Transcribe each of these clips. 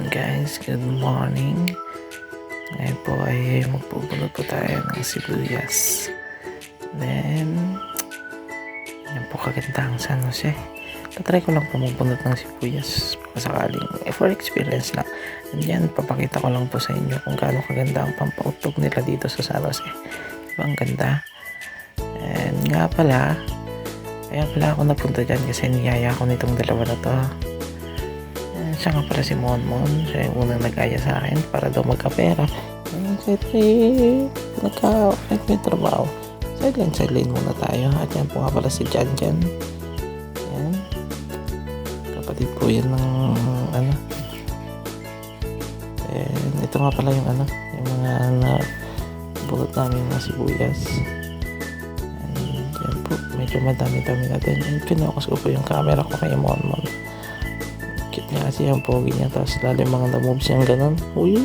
Guys, good morning. Ngayon po ay magpupulot po tayo ng sibuyas. Then, yan po kaganda ang San Jose. Tatry ko lang po magpunot ng sibuyas sakaling for experience lang. And yan, papakita ko lang po sa inyo kung gaano kaganda ang pampautog nila dito sa San Jose. Diba ang ganda? And nga pala, kaya pala ako napunta dyan kasi niyaya ko nitong dalawa na to. Siya nga pala si Monmon. Siya yung unang nag-aya sa akin para daw magkapera. Kasi nagka-offend may trabaho. Sideline muna tayo. At yan po nga pala si Janjan. Yan. Kapatid po yan ng ano. And ito nga pala yung ano. Yung mga bulot namin mga sibuyas. And yan po. Medyo madami-dami natin. And kinukas ko po yung camera ko kay Monmon. Cute niya kasi yung pogi niya, tapos lalo yung mga na-moves niyang ganun. Uy,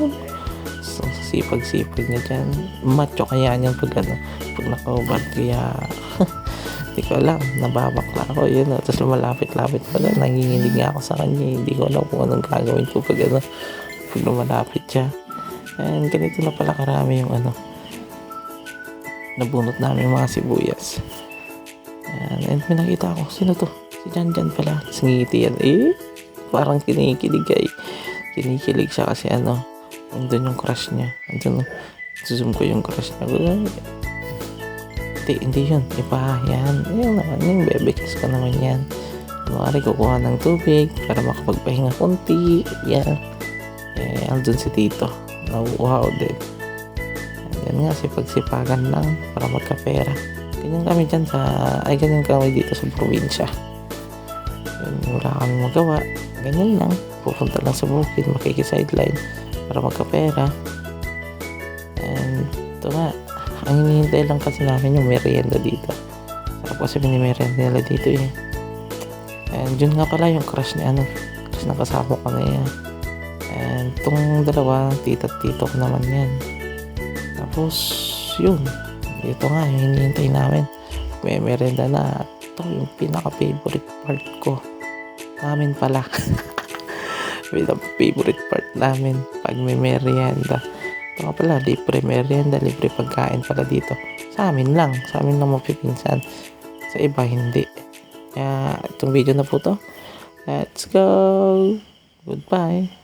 so, sipag-sipag niya dyan. Macho kaya niyan pag ano, pag naka-ubad, kaya hindi ko alam, nababakla ako yun, tapos lumalapit-lapit pala, nanginginig nga ako sa kanya, hindi ko alam kung anong gagawin ko pag ano, pag lumalapit siya. And ganito na pala karami yung ano, nabunot namin yung mga sibuyas. And may nakita ako, sino to? Si Janjan pala, tapos ngiti yan, parang kinikilig siya kasi ano, andun yung crush niya, andun, zoom ko yung crush niya. Hindi yun, iba yan, yun naman, yung bebekis ko naman yan. Kunwari kukuha ng tubig para makapagpahinga konti, yan. Andun si Tito, nauuhaw din. Yan nga, sipag-sipagan lang para magkapera. Ganyan kami dyan ganyan kami dito sa probinsya. Wala kami magawa, ganyan lang, pupunta lang sa bukid, makikisideline para magkapera. And ito nga, ang hinihintay lang kasi namin yung merienda dito. Sarap kasi merienda nila dito eh. And yun nga pala yung crush ni ano, crush na kasama ko na yan. And itong dalawa, tita at tito ko naman yan. Tapos yun, ito nga yung hinihintay namin, may merienda na. Ito yung pinaka-favorite part ko namin pala. Favorite part namin pag may merienda. Ito nga pala, libre merienda, libre pagkain pala dito. Sa amin lang mapipinsan. Sa iba hindi. Kaya itong video na po to. Let's go! Goodbye!